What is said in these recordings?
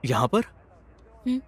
यहाँ पर? हम्म,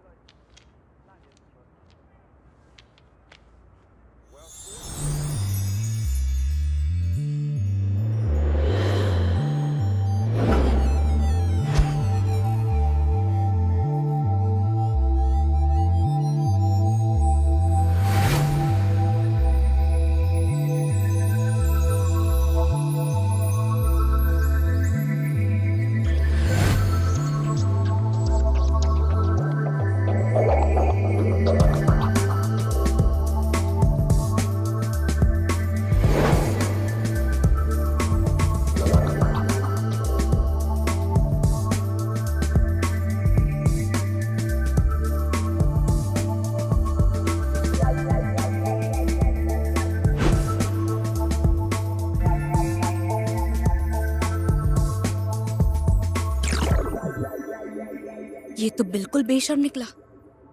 ये तो बिल्कुल बेशर्म निकला।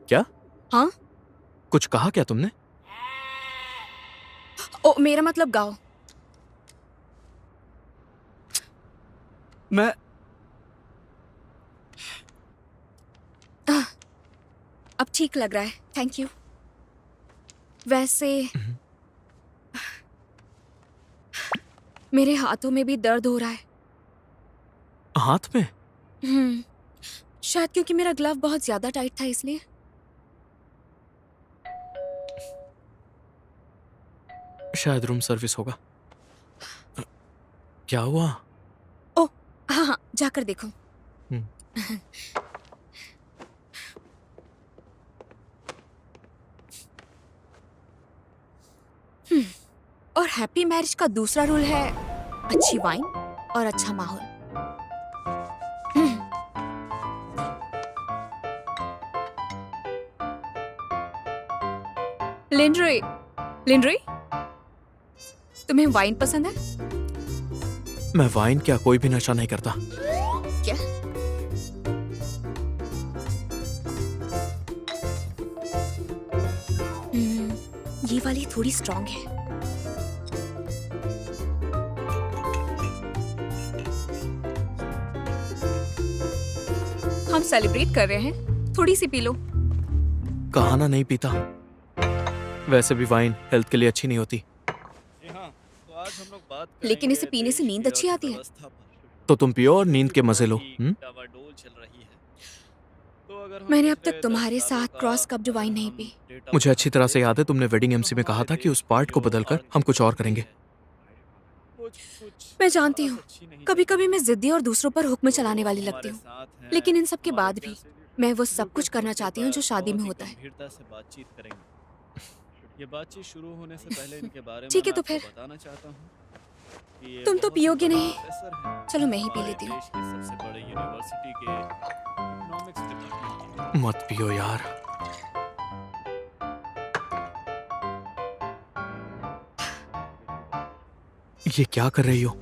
क्या? हाँ? कुछ कहा क्या तुमने? ओ, मेरा मतलब गाओ। मैं अब ठीक लग रहा है, थैंक यू। वैसे मेरे हाथों में भी दर्द हो रहा है। हाथ में? हम्म, शायद क्योंकि मेरा ग्लव बहुत ज्यादा टाइट था इसलिए। शायद रूम सर्विस होगा। क्या हुआ? ओ, हाँ हाँ, जाकर देखो। हम्म, और हैप्पी मैरिज का दूसरा रूल है अच्छी वाइन और अच्छा माहौल। लिंड्रे, लिंड्रे, तुम्हें वाइन पसंद है मैं वाइन क्या कोई भी नशा नहीं करता। क्या? ये वाली थोड़ी स्ट्रांग है। हम सेलिब्रेट कर रहे हैं, थोड़ी सी पी लो। कहा ना नहीं पीता। वैसे भी वाइन हेल्थ के लिए अच्छी नहीं होती। लेकिन इसे पीने से नींद अच्छी आती है। तो तुम पियो और नींद के मजे लो। मैंने अब तक तुम्हारे साथ क्रॉस कप्ड वाइन नहीं पी। मुझे अच्छी तरह से याद है तुमने वेडिंग एमसी में कहा था कि उस पार्ट को बदलकर हम कुछ और करेंगे। मैं जानती हूँ, कभी कभी मैं जिद्दी और दूसरों पर हुक्म चलाने वाली लगती हूँ, लेकिन इन सब के बाद भी मैं वो सब कुछ करना चाहती हूँ जो शादी में होता है। ये बातचीत शुरू होने से पहले इनके बारे में ठीक है, मैं तो आपको फिर बताना चाहता हूँ कि ये तुम तो बहुत ही पियोगे बड़े नहीं। प्रोफेसर हैं चलो मैं ही पी हमारे लेती हूँ। देश की सबसे बड़े यूनिवर्सिटी के इकोनॉमिक्स डिपार्टमेंट की। मत पियो यार। ये क्या कर रही हो?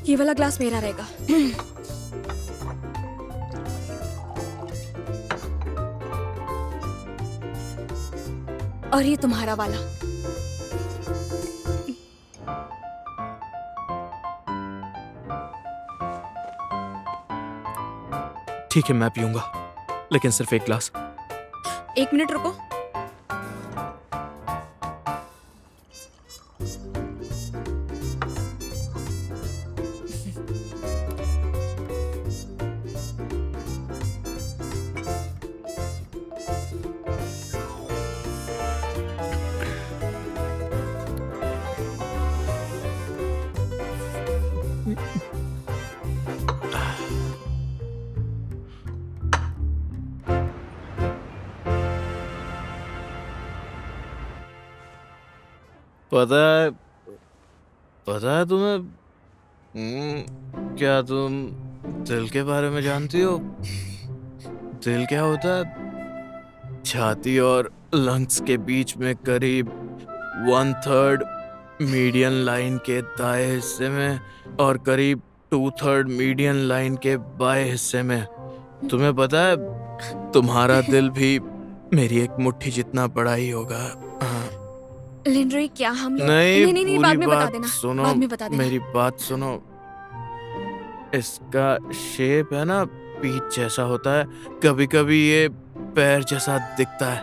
ये वाला ग्लास मेरा रहेगा। और ये तुम्हारा वाला। ठीक है मैं पीऊंगा, लेकिन सिर्फ एक ग्लास। एक मिनट रुको। पता है पता है तुम्हें क्या तुम दिल के बारे में जानती हो? दिल क्या होता है? छाती और लंग्स के बीच में करीब 1/3 मीडियन लाइन के दाएं हिस्से में और करीब 2/3 मीडियन लाइन के बाएं हिस्से में तुम्हें पता है तुम्हारा दिल भी मेरी एक मुट्ठी जितना बड़ा ही होगा। हाँ। लिंड्रे, क्या हम लोग नहीं, नहीं, पूरी बाद में बता बात देना। सुनो, बाद में बता देना। मेरी बात सुनो। इसका शेप है ना पीच जैसा होता है, कभी कभी ये पैर जैसा दिखता है।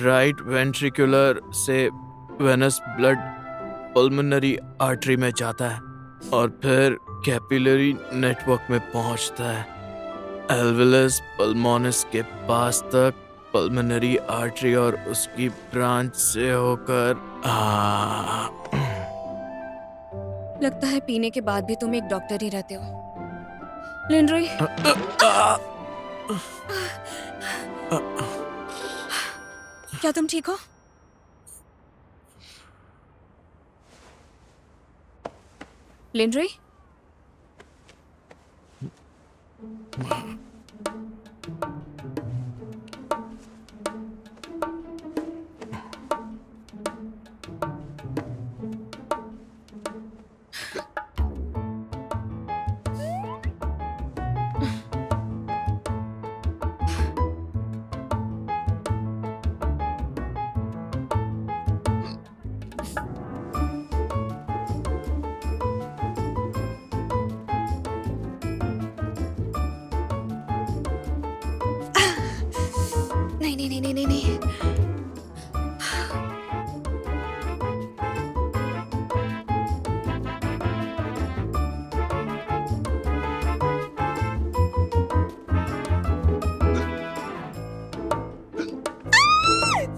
राइट वेंट्रिकुलर से वेनस ब्लड पल्मोनरी आर्टरी में जाता है और फिर कैपिलरी नेटवर्क में पहुंचता है। एल्वियस पल्मोनिस के पास तक पल्मोनरी आर्टरी और उसकी ब्रांच से होकर लगता है पीने के बाद भी तुम एक डॉक्टर ही रहते हो। लिंड्रे, क्या तुम ठीक हो? लिंड्रे, नहीं नहीं नहीं नहीं नहीं नहीं।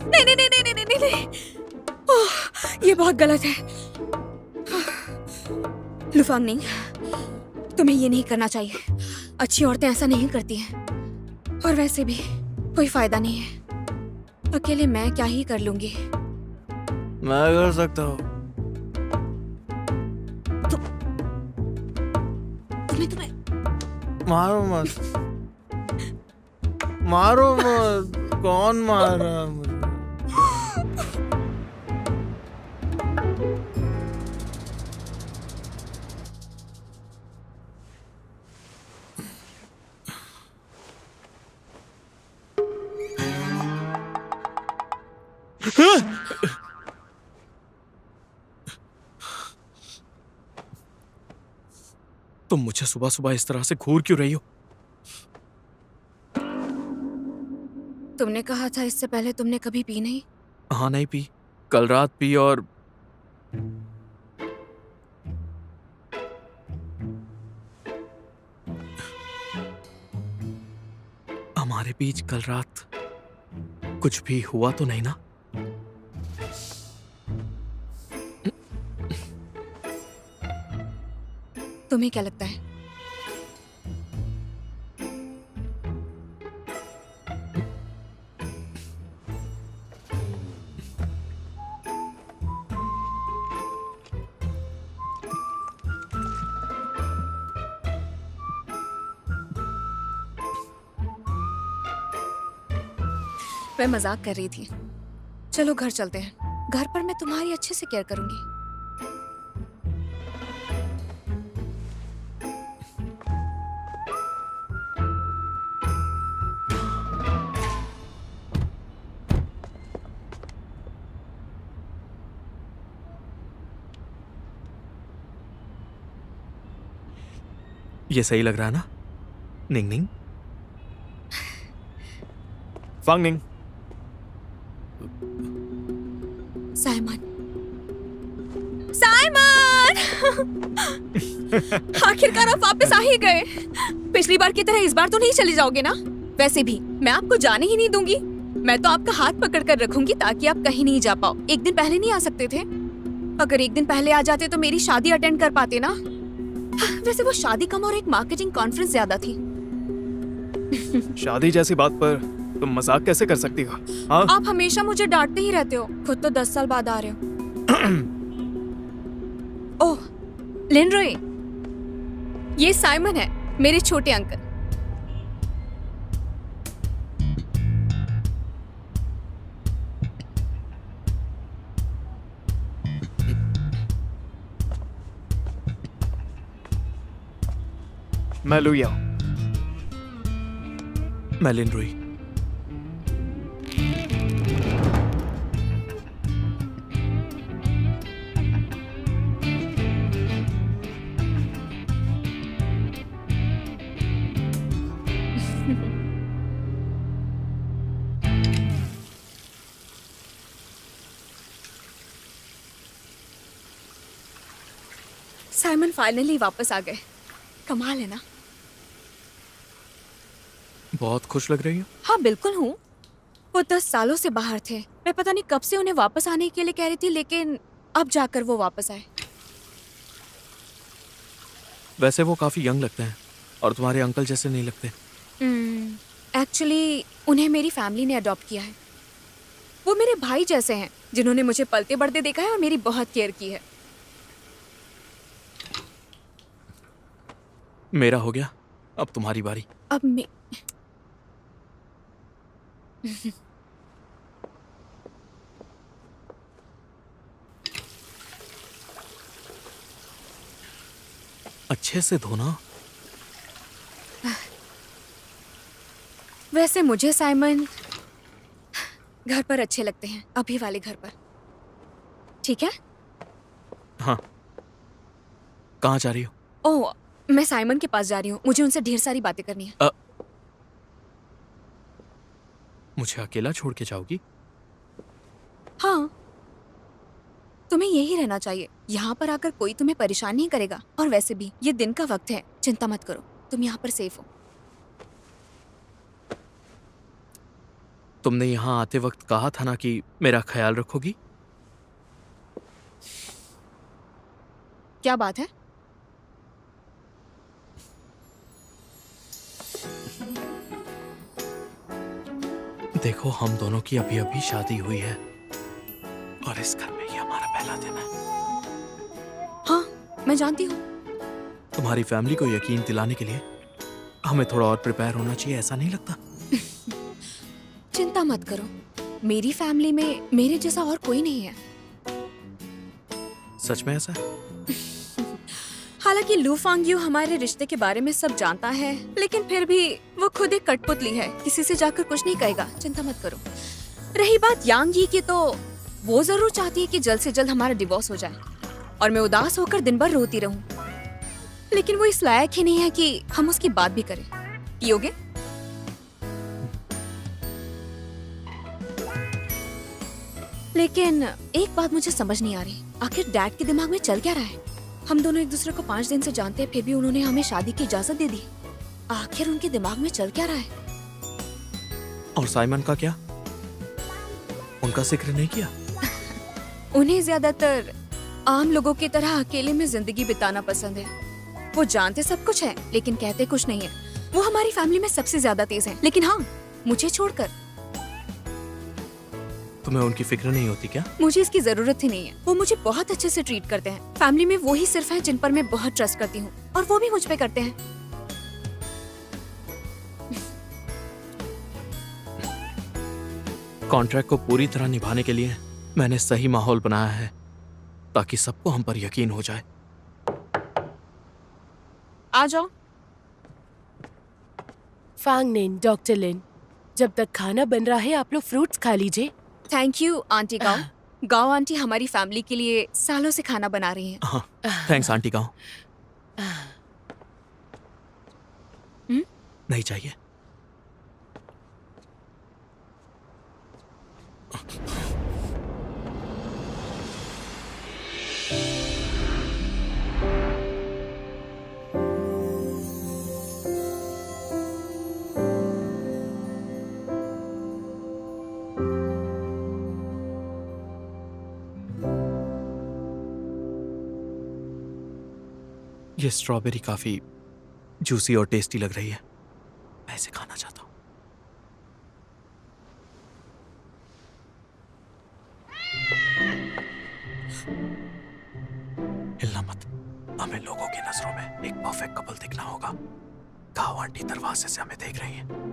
नहीं नहीं नहीं नहीं नहीं नहीं नहीं। ओह, ये बहुत गलत है। लुफांग नहीं, तुम्हें ये नहीं करना चाहिए। अच्छी औरतें ऐसा नहीं करती हैं। और वैसे भी कोई फायदा नहीं है। अकेले मैं क्या ही कर लूंगी। मैं कर सकता हूँ। तुम्हें मारो मत, मारो मत। कौन मार रहा है मुझे? तुम मुझे सुबह सुबह इस तरह से घूर क्यों रही हो? तुमने कहा था इससे पहले तुमने कभी पी नहीं। हाँ, नहीं पी। कल रात पी और हमारे बीच कल रात कुछ भी हुआ तो नहीं ना? तुम्हें क्या लगता है? मैं मजाक कर रही थी। चलो घर चलते हैं। घर पर मैं तुम्हारी अच्छे से केयर करूंगी। ये सही लग रहा है ना? निंग निंग, फांग निंग। Simon, Simon! आखिरकार आप वापस आ ही गए। पिछली बार की तरह इस बार तो नहीं चले जाओगे ना? वैसे भी मैं आपको जाने ही नहीं दूंगी। मैं तो आपका हाथ पकड़ कर रखूंगी ताकि आप कहीं नहीं जा पाओ। एक दिन पहले नहीं आ सकते थे? अगर एक दिन पहले आ जाते तो मेरी शादी अटेंड कर पाते ना। वैसे वो शादी कम और एक मार्केटिंग कॉन्फ्रेंस ज्यादा थी। शादी जैसी बात पर तुम मजाक कैसे कर सकती हो? हाँ? आप हमेशा मुझे डांटते ही रहते हो। खुद तो 10 साल बाद आ रहे हो। ओह, लिंड्रे, ये साइमन है, मेरे छोटे अंकल। मैं लुया। मैलिन रुई। साइमन फाइनली वापस आ गए। कमाल है ना। बहुत खुश लग रही हो। हाँ बिल्कुल हूँ। वो 10 सालों से बाहर थे। मैं पता नहीं कब से उन्हें वापस आने के लिए कह रही थी, लेकिन अब जाकर वो वापस आए। वैसे वो काफी यंग लगते हैं और तुम्हारे अंकल जैसे नहीं लगते। एक्चुअली उन्हें मेरी फैमिली ने अडॉप्ट किया है। वो मेरे भाई जैसे हैं, जिन्होंने मुझे पलते बढ़ते देखा है और मेरी बहुत केयर की है। मेरा हो गया, अब तुम्हारी बारी। अब मैं अच्छे से धोना। वैसे मुझे साइमन घर पर अच्छे लगते हैं, अभी वाले घर पर। ठीक है। हाँ, कहाँ जा रही हो? ओह, मैं साइमन के पास जा रही हूँ। मुझे उनसे ढेर सारी बातें करनी है। मुझे अकेला छोड़ के जाओगी? हाँ, तुम्हें यही रहना चाहिए। यहाँ पर आकर कोई तुम्हें परेशान नहीं करेगा। और वैसे भी ये दिन का वक्त है, चिंता मत करो। तुम यहाँ पर सेफ हो। तुमने यहाँ आते वक्त कहा था ना कि मेरा ख्याल रखोगी। क्या बात है? देखो, हम दोनों की अभी अभी शादी हुई है और इस घर में ये हमारा पहला दिन है। हाँ, मैं जानती हूँ। तुम्हारी फैमिली को यकीन दिलाने के लिए हमें थोड़ा और प्रिपेयर होना चाहिए, ऐसा नहीं लगता? चिंता मत करो, मेरी फैमिली में मेरे जैसा और कोई नहीं है। सच में ऐसा है? हालांकि लू फांग यू हमारे रिश्ते के बारे में सब जानता है, लेकिन फिर भी वो खुद एक कठपुतली है। किसी से जाकर कुछ नहीं कहेगा, चिंता मत करो। रही बात यांग यी की, तो वो जरूर चाहती है कि जल्द से जल्द हमारा डिवोर्स हो जाए और मैं उदास होकर दिन भर रोती रहूं। लेकिन वो इस लायक ही नहीं है कि हम उसकी बात भी करें। पियोगे? लेकिन एक बात मुझे समझ नहीं आ रही, आखिर डैड के दिमाग में चल क्या रहा है? हम दोनों एक दूसरे को 5 दिन से जानते हैं, फिर भी उन्होंने हमें शादी की इजाजत दे दी। आखिर उनके दिमाग में चल क्या रहा है? और साइमन का क्या? उनका जिक्र नहीं किया? उन्हें ज्यादातर आम लोगों की तरह अकेले में जिंदगी बिताना पसंद है। वो जानते सब कुछ है, लेकिन कहते कुछ नहीं है। वो हमारी फैमिली में सबसे ज्यादा तेज है, लेकिन हाँ, मुझे छोड़कर। तुम्हें उनकी फिक्र नहीं होती क्या? मुझे इसकी जरूरत ही नहीं है। वो मुझे बहुत अच्छे से ट्रीट करते हैं। फैमिली में वो ही सिर्फ हैं जिन पर मैं बहुत ट्रस्ट करती हूँ, और वो भी मुझ पे करते हैं। कॉन्ट्रैक्ट को पूरी तरह निभाने के लिए मैंने सही माहौल बनाया है, ताकि सबको हम पर यकीन हो जाए। आ जाओ। फांग निन, डॉक्टर लिन, जब तक खाना बन रहा है आप लोग फ्रूट्स खा लीजिए। थैंक यू आंटी गाओ। गाओ आंटी हमारी फैमिली के लिए सालों से खाना बना रही हैं। हाँ, थैंक्स आंटी गाँव। नहीं चाहिए। ये स्ट्रॉबेरी काफी जूसी और टेस्टी लग रही है। मैं इसे खाना चाहता हूँ। हिलना मत। हमें लोगों की नजरों में एक परफेक्ट कपल दिखना होगा। गाँव आंटी दरवाजे से हमें देख रही है।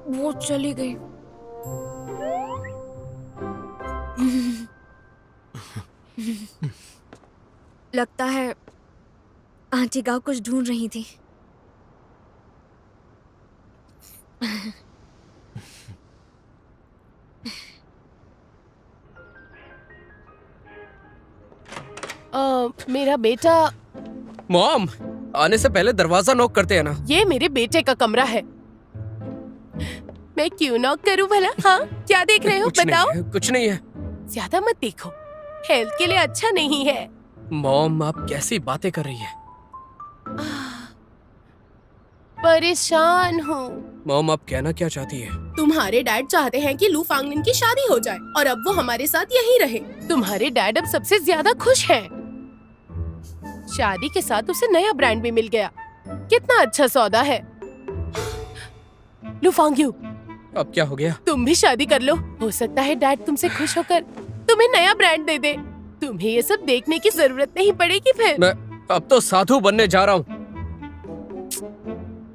वो चली गई। लगता है आंटी गाँव कुछ ढूंढ रही थी। मेरा बेटा, मॉम, आने से पहले दरवाजा नॉक करते हैं ना। ये मेरे बेटे का कमरा है। मैं क्यों नॉक करूं भला? हाँ, क्या देख रहे हो? बताओ। कुछ नहीं है। ज्यादा मत देखो, हेल्थ के लिए अच्छा नहीं है। मॉम, आप कैसी बातें कर रही हैं? परेशान हूँ। मॉम, आप कहना क्या चाहती है? तुम्हारे डैड चाहते हैं कि लू फांगलिन की शादी हो जाए और अब वो हमारे साथ यहीं रहे। तुम्हारे डैड अब सबसे ज्यादा खुश हैं। शादी के साथ उसे नया ब्रांड भी मिल गया। कितना अच्छा सौदा है। लुफांग्यू, अब क्या हो गया? तुम भी शादी कर लो। हो सकता है डैड तुमसे खुश होकर तुम्हें नया ब्रांड दे दे। तुम्हें ये सब देखने की जरूरत नहीं पड़ेगी फिर। मैं अब तो साधु बनने जा रहा हूँ।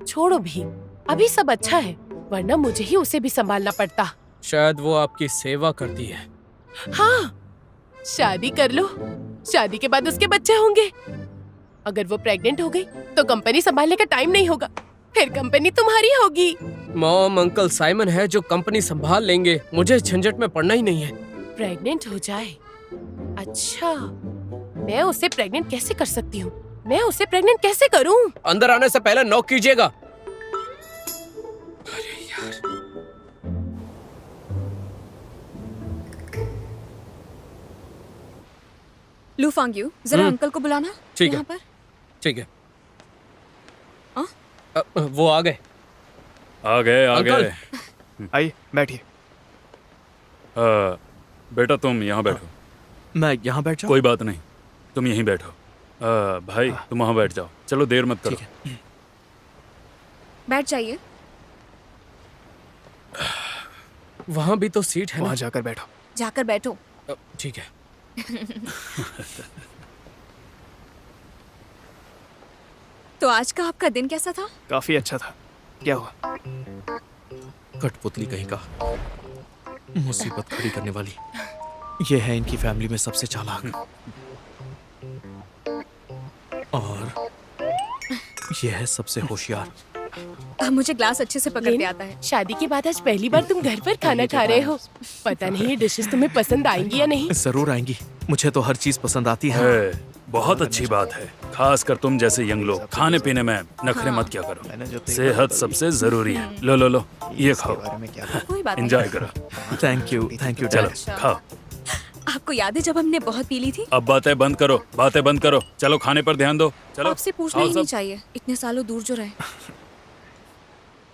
छोड़ो भी, अभी सब अच्छा है, वरना मुझे ही उसे भी संभालना पड़ता। शायद वो आपकी सेवा करती है। हाँ, शादी कर लो। शादी के बाद उसके बच्चे होंगे। अगर वो प्रेग्नेंट हो गई तो कंपनी संभालने का टाइम नहीं होगा, फिर कंपनी तुम्हारी होगी। मॉम, अंकल साइमन है जो कंपनी संभाल लेंगे। मुझे झंझट में पड़ना ही नहीं है। प्रेग्नेंट हो जाए? अच्छा, मैं उसे प्रेग्नेंट कैसे कर सकती हूँ? मैं उसे प्रेग्नेंट कैसे करूँ? अंदर आने से पहले नॉक कीजिएगा। लू फांग्यू, जरा अंकल को बुलाना। ठीक है। यहाँ पर। ठीक है। हाँ? वो आ गए। आ गए अंकल। आइए बैठिए। बेटा तुम यहाँ बैठो। मैं यहाँ बैठ जाऊँ? कोई बात नहीं, तुम यहीं बैठो। भाई तुम वहाँ बैठ जाओ। चलो देर मत करो। ठीक है। बैठ जाइए। वहाँ भी तो सीट है ना। वहाँ जाकर बैठो। जाकर बैठो। ठीक है। तो आज का आपका दिन कैसा था? काफी अच्छा था। क्या हुआ? कठपुतली कहीं का, मुसीबत खड़ी करने वाली। ये है इनकी फैमिली में सबसे चालाक, और ये है सबसे होशियार। अब मुझे ग्लास अच्छे से पकड़ते लेन, आता है। शादी के बाद आज पहली बार तुम घर पर खाना खा रहे हो। पता नहीं ये डिशेस तुम्हें पसंद आएंगी या नहीं। जरूर आएंगी, मुझे तो हर चीज पसंद आती है। बहुत अच्छी बात है, खासकर तुम जैसे यंग लोग खाने पीने में नखरे मत क्या करो। सेहत सबसे जरूरी है। लो लो लो, ये खाओ, कोई बात नहीं। एंजॉय करो। थैंक यू चलो डैड। खाओ। आपको याद है जब हमने बहुत पी ली थी? अब बातें बंद करो, बातें बंद करो। चलो खाने पर ध्यान दो। चलो आपसे पूछना आओ ही नहीं सब। चाहिए, इतने सालों दूर जो रहे।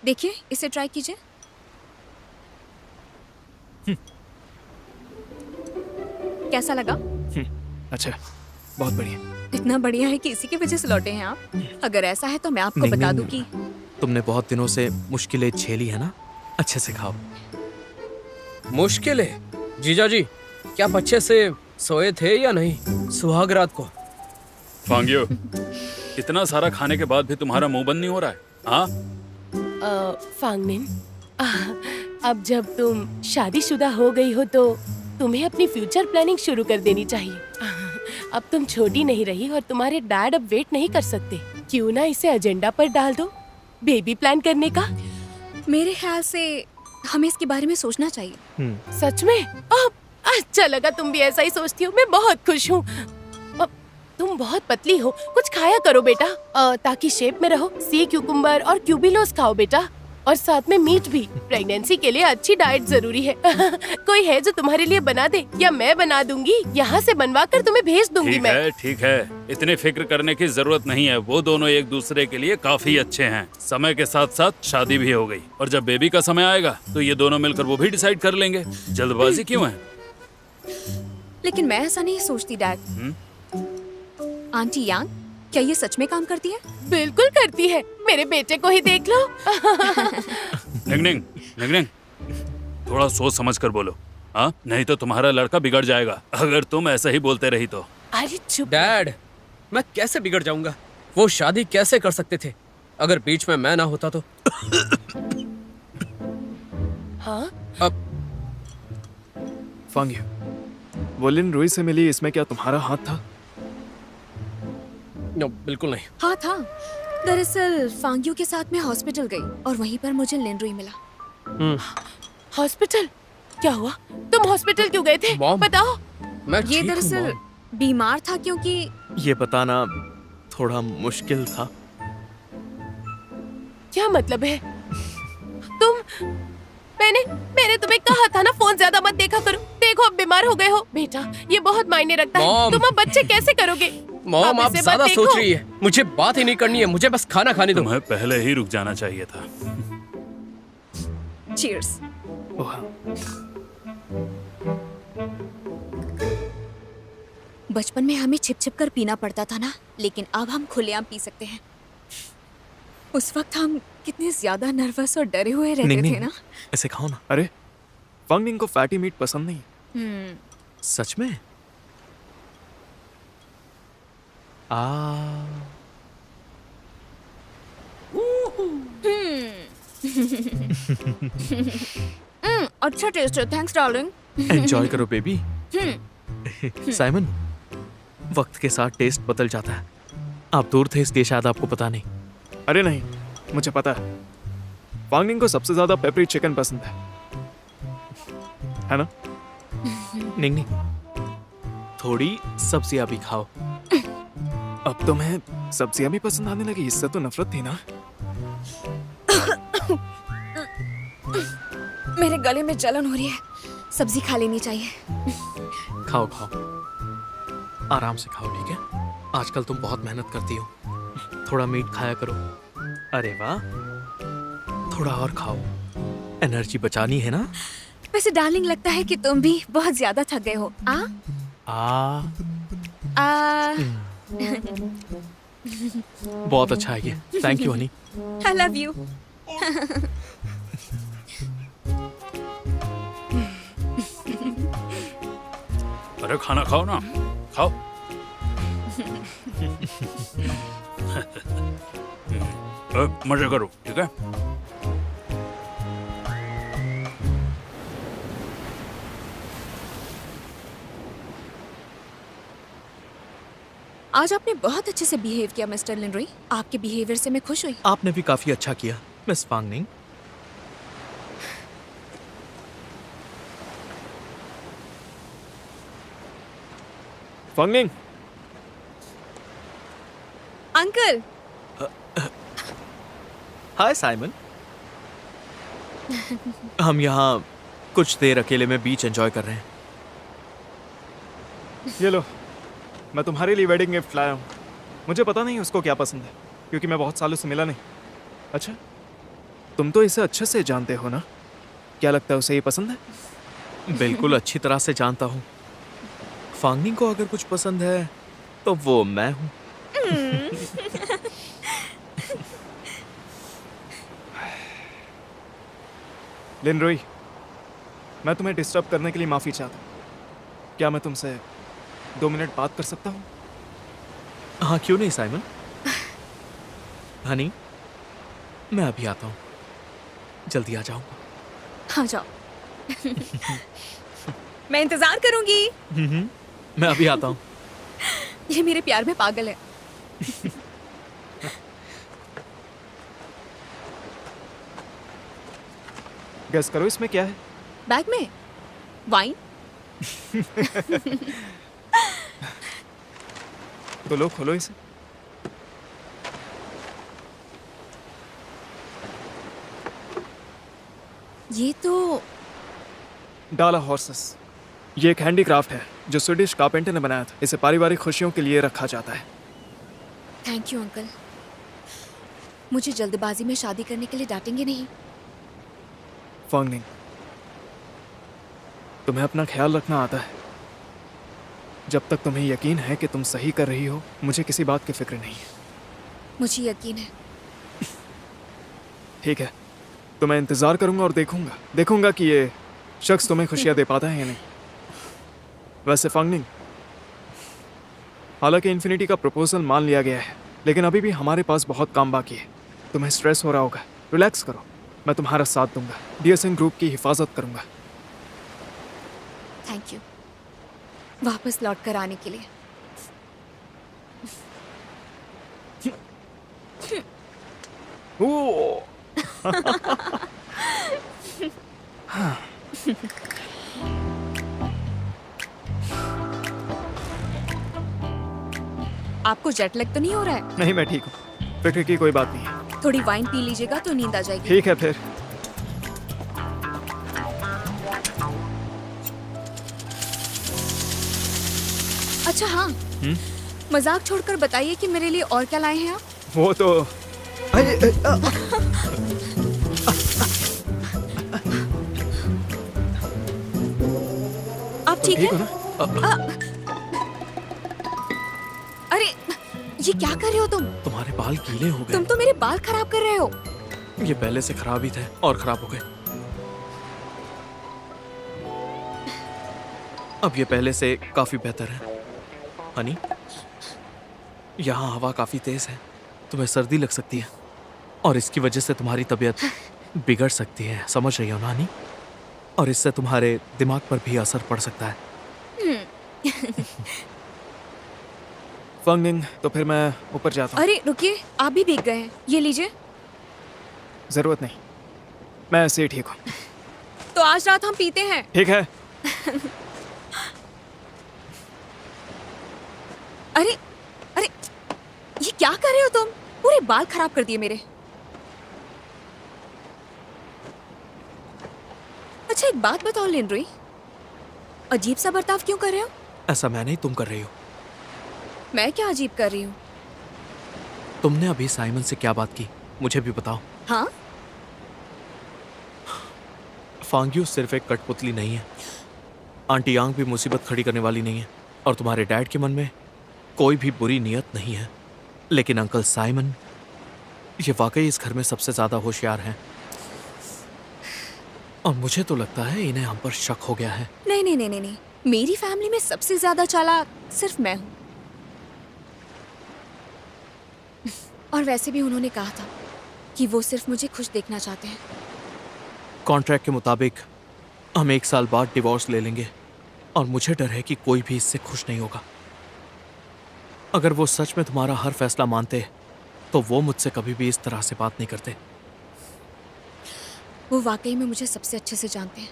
देखिए, इसे ट्राई कीजिए। कैसा लगा? अच्छा, बहुत बढ़िया। इतना बढ़िया है कि इसी की वजह से लौटे हैं आप। अगर ऐसा है तो मैं आपको नहीं, बता नहीं, दूं कि तुमने बहुत दिनों से मुश्किलें झेली है ना, अच्छे से खाओ। मुश्किल है जीजा जी, क्या आप अच्छे से सोए थे या नहीं सुहाग रात को? फांगियो, इतना सारा खाने के बाद भी तुम्हारा मुंह बंद नहीं हो रहा है? हाँ, फांगमिन, अब जब तुम शादीशुदा हो गई हो तो तुम्हें अपनी फ्यूचर प्लानिंग शुरू कर देनी चाहिए। अब तुम छोटी नहीं रही और तुम्हारे डैड अब वेट नहीं कर सकते। क्यों ना इसे एजेंडा पर डाल दो, बेबी प्लान करने का। मेरे ख्याल से हमें इसके बारे में सोचना चाहिए। सच में? अच्छा लगा तुम भी ऐसा ही सोचती हो। मैं बहुत खुश हूँ। तुम बहुत पतली हो, कुछ खाया करो बेटा, ताकि शेप में रहो। सी क्यूकुम्बर और क्यूबिलोस खाओ बेटा, और साथ में मीट भी। प्रेगनेंसी के लिए अच्छी डाइट जरूरी है। कोई है जो तुम्हारे लिए बना दे, या मैं बना दूंगी? यहाँ से बनवा कर तुम्हें भेज दूंगी ठीक मैं। है ठीक है, इतने फिक्र करने की जरूरत नहीं है। वो दोनों एक दूसरे के लिए काफी अच्छे हैं। समय के साथ साथ शादी भी हो गई, और जब बेबी का समय आएगा तो ये दोनों मिलकर वो भी डिसाइड कर लेंगे। जल्दबाजी क्यों है? लेकिन मैं ऐसा नहीं सोचती डैड। आंटी यांग, क्या ये सच में काम करती है? बिल्कुल करती है, मेरे बेटे को ही देख लो। निंगनिंग, निंगनिंग, थोड़ा सोच समझ कर बोलो, हाँ? नहीं तो तुम्हारा लड़का बिगड़ जाएगा अगर तुम ऐसा ही बोलते रही तो। अरे चुप। डैड, मैं कैसे बिगड़ जाऊंगा? वो शादी कैसे कर सकते थे अगर बीच में मैं ना होता तो? हाँ, अब फांगियो, वो लिन रुई से मिली, इसमें क्या तुम्हारा हाथ था? नो, बिल्कुल नहीं। हाँ था। दरअसल फांग्यू के साथ मैं हॉस्पिटल गई और वहीं पर मुझे लिनरुई मिला। हॉस्पिटल? क्या हुआ? तुम हॉस्पिटल क्यों गए थे? मॉम। बताओ। मैं ये ठीक हूँ, दरअसल मॉम। बीमार था क्योंकि ये बताना थोड़ा मुश्किल था। क्या मतलब है? मैंने तुम्हें कहा था ना, फोन ज्यादा मत देखा करो। देखो अब बीमार हो गए हो। बेटा, ये बहुत मायने रखता है। मॉम। तुम अब बच्चे कैसे करोगे? मॉम, आप इसे मत ज्यादा देखो। सोच रही है। मुझे बात ही नहीं करनी है, मुझे बस खाना खाने दो। तुम्हें पहले ही रुक जाना चाहिए था। चीयर्स। ओह, बचपन में हमें छिप छिप कर पीना पड़ता था ना, लेकिन अब हम खुलेआम पी सकते हैं। उस वक्त हम कितने ज्यादा नर्वस और डरे हुए रहते थे ना। ऐसे खाओ ना। अरे फंगनिंग को फैटी मीट पसंद नहीं है। सच में? अच्छा टेस्ट है, थैंक्स डार्लिंग। एंजॉय करो बेबी। साइमन, वक्त के साथ टेस्ट बदल जाता है। आप दूर थे इसलिए शायद आपको पता नहीं। अरे नहीं, मुझे पता है। वांगनिंग को सबसे ज्यादा पेपरी चिकन पसंद है ना? नहीं नहीं, थोड़ी सब्जियां भी खाओ। अब तुम्हें सब्जियां भी पसंद आने लगी? इससे तो नफरत थी ना। मेरे गले में जलन हो रही है, सब्जी खा लेनी चाहिए। खाओ खाओ, आराम से खाओ, ठीक है? आजकल तुम बहुत मेहनत करती हो, थोड़ा मीट खाया करो। अरे वाह, थोड़ा और खाओ, एनर्जी बचानी है ना। वैसे डार्लिंग, लगता है कि तुम भी बहुत ज्यादा थक गए हो। बहुत अच्छा है ये, thank you Honey. I love you. अरे खाना खाओ ना, खाओ। मजे करो, ठीक है? आज आपने बहुत अच्छे से बिहेव किया मिस्टर लिनरुई। आपके बिहेवियर से मैं खुश हुई। आपने भी काफी अच्छा किया मिस फांगनिंग। फंगनिंग, अंकल। हाय साइमन। हम यहाँ कुछ देर अकेले में बीच एंजॉय कर रहे हैं। ये लो, मैं तुम्हारे लिए वेडिंग गिफ्ट लाया हूँ। मुझे पता नहीं उसको क्या पसंद है, क्योंकि मैं बहुत सालों से मिला नहीं। अच्छा, तुम तो इसे अच्छे से जानते हो ना? क्या लगता है उसे ये पसंद है? बिल्कुल अच्छी तरह से जानता हूँ। फांगनिंग को अगर कुछ पसंद है तो वो मैं हूँ। लिनरुई, मैं तुम्हें डिस्टर्ब करने के लिए माफ़ी चाहता हूँ। क्या मैं तुमसे 2 मिनट बात कर सकता हूँ? हाँ, क्यों नहीं साइमन। हनी, मैं अभी आता हूँ, जल्दी आ जाऊंगा। हाँ जाओ। मैं इंतजार करूंगी। मैं अभी आता हूँ। ये मेरे प्यार में पागल है। गेस करो इसमें क्या है? बैग में वाइन। तो लो, खोलो इसे। ये तो डाला हॉर्सेस। ये एक हैंडीक्राफ्ट है जो स्वीडिश कारपेंटर ने बनाया था। इसे पारिवारिक खुशियों के लिए रखा जाता है। Thank you uncle. मुझे जल्दबाजी में शादी करने के लिए डांटेंगे नहीं। फंगनिंग, तुम्हें अपना ख्याल रखना आता है। जब तक तुम्हें यकीन है कि तुम सही कर रही हो, मुझे किसी बात की फिक्र नहीं है। मुझे यकीन है। ठीक है, तो मैं इंतजार करूंगा और देखूंगा कि ये शख्स तुम्हें खुशियां दे पाता है या नहीं। वैसे फंगनिंग, हालांकि इन्फिनिटी का प्रपोजल मान लिया गया है, लेकिन अभी भी हमारे पास बहुत काम बाकी है। तुम्हें स्ट्रेस हो रहा होगा, रिलैक्स करो। मैं तुम्हारा साथ दूंगा, डीएसएन ग्रुप की हिफाजत करूंगा। Thank you. वापस लौट कर आने के लिए। ओ, आपको जेट लैग तो नहीं हो रहा है? नहीं मैं ठीक हूँ, फिक्र की कोई बात नहीं है। थोड़ी वाइन पी लीजिएगा तो नींद आ जाएगी। ठीक है फिर। अच्छा हाँ, मजाक छोड़कर बताइए कि मेरे लिए और क्या लाए हैं आप? वो तो आप ठीक ठीक है? हो ना? अरे ये क्या कर रहे हो तुम? तुम्हारे बाल गीले हो तुम तो मेरे बाल खराब कर रहे हो। गए। ये पहले से खराब ही थे और खराब हो गए। अब ये पहले से काफी बेहतर है। हनी, यहाँ हवा काफी तेज है, तुम्हें सर्दी लग सकती है और इसकी वजह से तुम्हारी तबीयत बिगड़ सकती है, समझ रही हो ना हनी? और इससे तुम्हारे दिमाग पर भी असर पड़ सकता है। फंगिंग, तो फिर मैं ऊपर जाता हूँ। अरे रुकिए, आप भी भीग गए हैं, ये लीजिए। जरूरत नहीं, मैं ऐसे ही ठीक हूँ। तो आज रात हम पीते हैं। ठीक है। अरे अरे ये क्या कर रहे हो तुम? पूरे बाल खराब कर दिए मेरे। अच्छा एक बात बताओ लिंड्री, अजीब सा बर्ताव क्यों कर रहे हो? ऐसा मैं नहीं, तुम कर रही हो। मैं क्या अजीब कर रही हूँ? तुमने अभी साइमन से क्या बात की, मुझे भी बताओ। हाँ, फांग्यू सिर्फ एक कठपुतली नहीं है, आंटी यांग भी मुसीबत खड़ी करने वाली नहीं है, और तुम्हारे डैड के मन में कोई भी बुरी नीयत नहीं है। लेकिन अंकल साइमन, ये वाकई इस घर में सबसे ज्यादा होशियार हैं, और मुझे तो लगता है इन्हें हम पर शक हो गया है। नहीं नहीं नहीं नहीं नहीं, मेरी फैमिली में सबसे ज्यादा चालाक सिर्फ मैं हूँ। और वैसे भी उन्होंने कहा था कि वो सिर्फ मुझे खुश देखना चाहते हैं। कॉन्ट्रैक्ट के मुताबिक हम 1 साल बाद डिवोर्स ले लेंगे, और मुझे डर है कि कोई भी इससे खुश नहीं होगा। अगर वो सच में तुम्हारा हर फैसला मानते तो वो मुझसे कभी भी इस तरह से बात नहीं करते। वो वाकई में मुझे सबसे अच्छे से जानते हैं।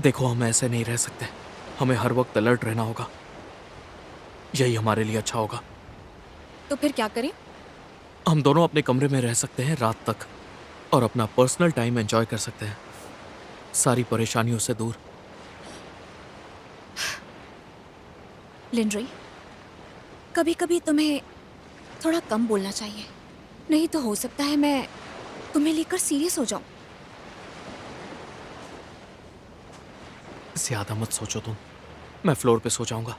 देखो, हम ऐसे नहीं रह सकते, हमें हर वक्त अलर्ट रहना होगा, यही हमारे लिए अच्छा होगा। तो फिर क्या करें? हम दोनों अपने कमरे में रह सकते हैं रात तक, और अपना पर्सनल टाइम एंजॉय कर सकते हैं, सारी परेशानियों से दूर। लिंड्री, कभी कभी तुम्हें थोड़ा कम बोलना चाहिए, नहीं तो हो सकता है मैं तुम्हें लेकर सीरियस हो जाऊं। ज्यादा मत सोचो तुम, मैं फ्लोर पे सो जाऊंगा।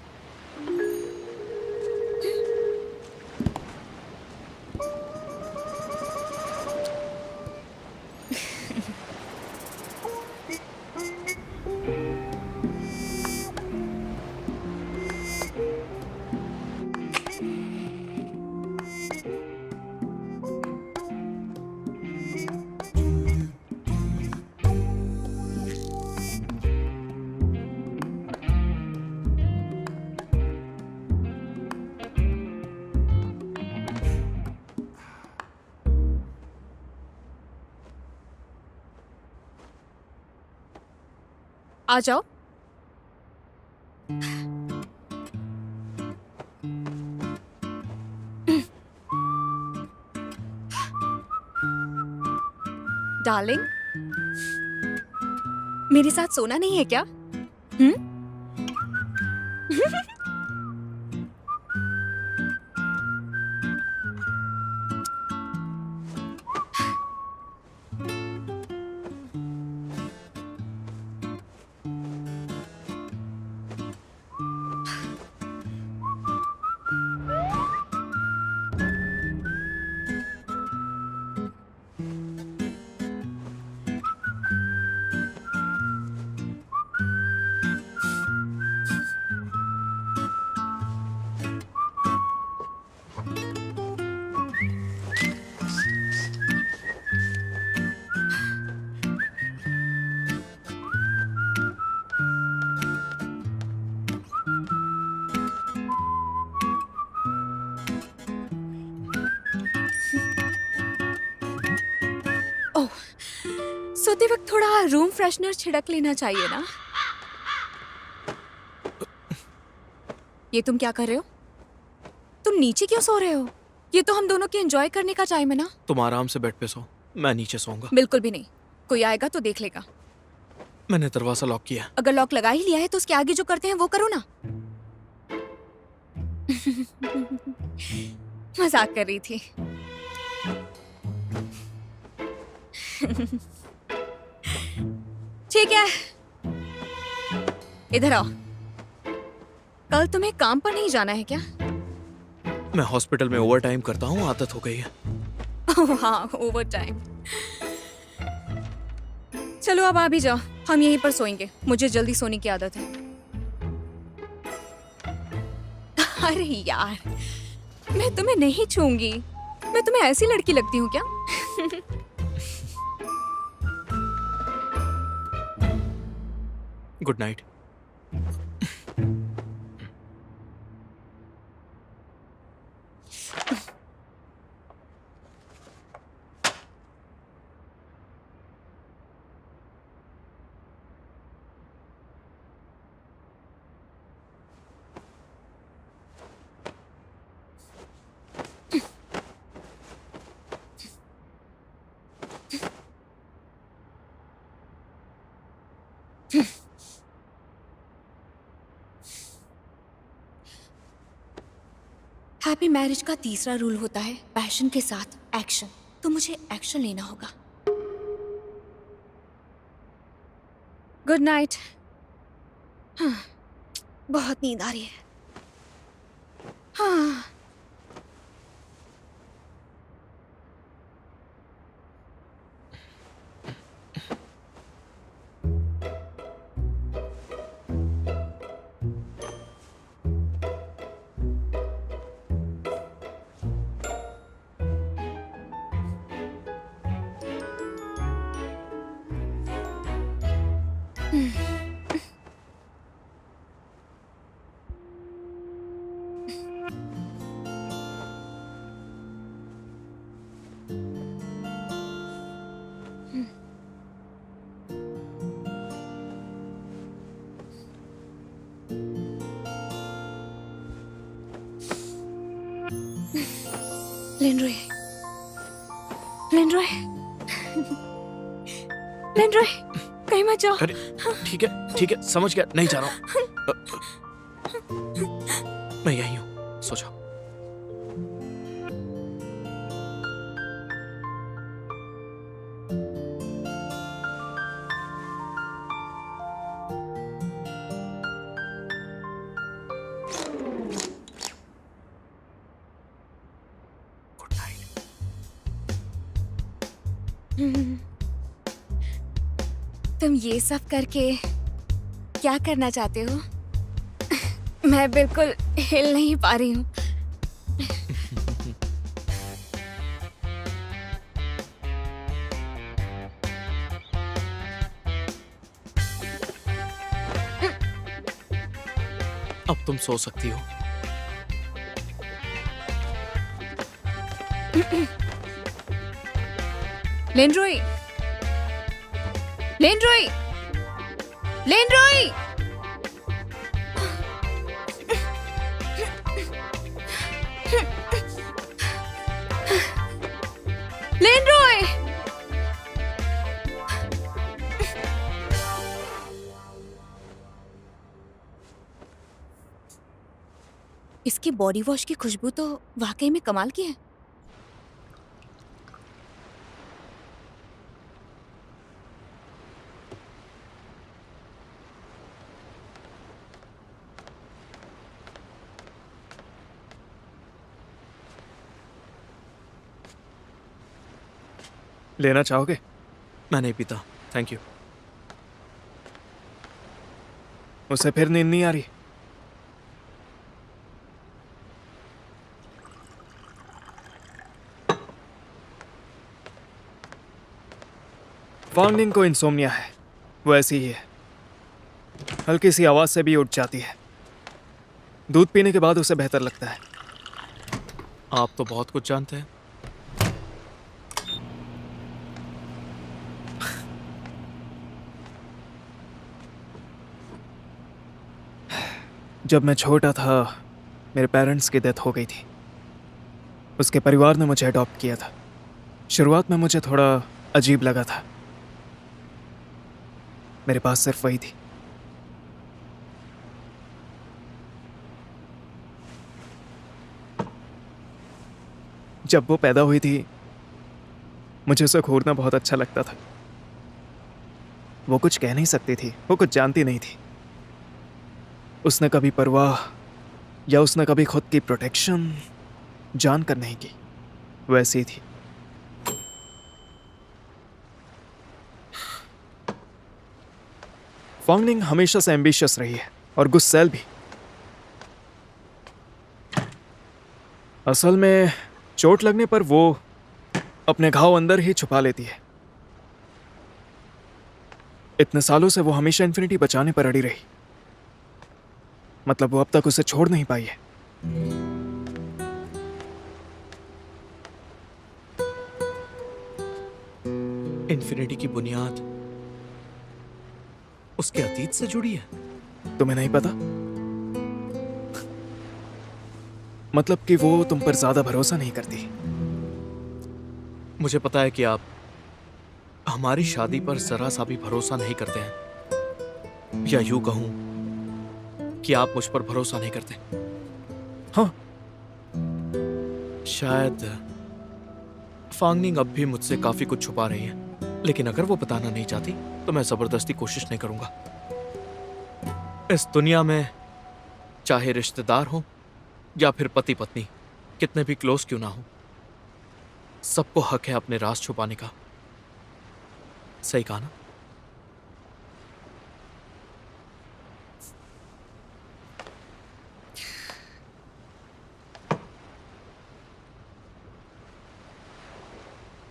आ जाओ। डार्लिंग, मेरे साथ सोना नहीं है क्या? सोते वक्त थोड़ा रूम फ्रेशनर छिड़क लेना चाहिए ना। ये तुम क्या कर रहे हो? तुम नीचे क्यों सो रहे हो? ये तो हम दोनों के एंजॉय करने का टाइम है ना। तुम आराम से बेड पे सो, मैं नीचे सोऊंगा। बिल्कुल भी नहीं, कोई आएगा तो देख लेगा। मैंने दरवाजा लॉक किया है। अगर लॉक लगा ही लिया है तो उसके आगे जो करते हैं वो करो ना। मजाक कर रही थी। ठीक है, इधर आओ। कल तुम्हें काम पर नहीं जाना है क्या? मैं हॉस्पिटल में ओवर टाइम करता हूँ, आदत हो गई है। ओह हाँ, ओवर टाइम। चलो अब आ भी जाओ, हम यहीं पर सोएंगे। मुझे जल्दी सोने की आदत है। अरे यार, मैं तुम्हें नहीं छूंगी। मैं तुम्हें ऐसी लड़की लगती हूँ क्या? Good night. हैप्पी मैरिज का तीसरा रूल होता है पैशन के साथ एक्शन। तो मुझे एक्शन लेना होगा। Good night. हाँ, बहुत नींद आ रही है। हाँ। लेनरॉय, लेनरॉय, लेनरॉय, कहीं मत जाओ। अरे ठीक है, समझ गया, नहीं जा रहा हूँ। मैं यही हूँ, सो जाओ। Good night. तुम ये सब करके क्या करना चाहते हो? मैं बिल्कुल हिल नहीं पा रही हूँ। अब तुम सो सकती हो। लेनरॉय, लेनरॉय, लेनरॉय, लेनरॉय। इसकी बॉडी वॉश की खुशबू तो वाकई में कमाल की है। लेना चाहोगे? मैं नहीं पीता, थैंक यू। उसे फिर नींद नहीं आ रही? वांगनिंग को इंसोम्निया है, वो ऐसी ही है। हल्की सी आवाज से भी उठ जाती है। दूध पीने के बाद उसे बेहतर लगता है। आप तो बहुत कुछ जानते हैं। जब मैं छोटा था मेरे पेरेंट्स की डेथ हो गई थी। उसके परिवार ने मुझे अडॉप्ट किया था। शुरुआत में मुझे थोड़ा अजीब लगा था। मेरे पास सिर्फ वही थी। जब वो पैदा हुई थी मुझे उसे घूरना बहुत अच्छा लगता था। वो कुछ कह नहीं सकती थी, वो कुछ जानती नहीं थी। उसने कभी परवाह या उसने कभी खुद की प्रोटेक्शन जानकर नहीं की, वैसी थी। फॉन्गनिंग हमेशा से एम्बिशियस रही है और गुस्सैल भी। असल में चोट लगने पर वो अपने घाव अंदर ही छुपा लेती है। इतने सालों से वो हमेशा इन्फिनिटी बचाने पर अड़ी रही। मतलब वो अब तक उसे छोड़ नहीं पाई है। इन्फिनिटी की बुनियाद उसके अतीत से जुड़ी है। तुम्हें नहीं पता? मतलब कि वो तुम पर ज्यादा भरोसा नहीं करती। मुझे पता है कि आप हमारी शादी पर जरा सा भी भरोसा नहीं करते हैं, या यूं कहूं कि आप मुझ पर भरोसा नहीं करते। हाँ, शायद फॉन्गनिंग अब भी मुझसे काफी कुछ छुपा रही है, लेकिन अगर वो बताना नहीं चाहती तो मैं जबरदस्ती कोशिश नहीं करूंगा। इस दुनिया में चाहे रिश्तेदार हो या फिर पति पत्नी, कितने भी क्लोज क्यों ना हो, सबको हक है अपने राज छुपाने का। सही कहा ना?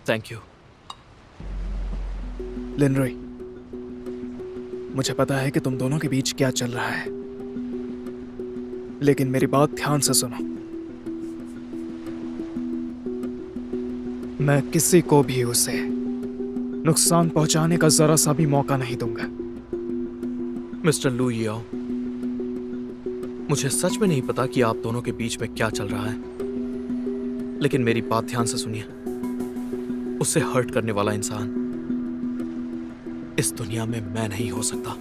Thank you. लिनरॉय, मुझे पता है कि तुम दोनों के बीच क्या चल रहा है, लेकिन मेरी बात ध्यान से सुनो। मैं किसी को भी उसे नुकसान पहुंचाने का जरा सा भी मौका नहीं दूंगा। मिस्टर लू याओ, मुझे सच में नहीं पता कि आप दोनों के बीच में क्या चल रहा है, लेकिन मेरी बात ध्यान से सुनिए। उसे हर्ट करने वाला इंसान इस दुनिया में मैं नहीं हो सकता।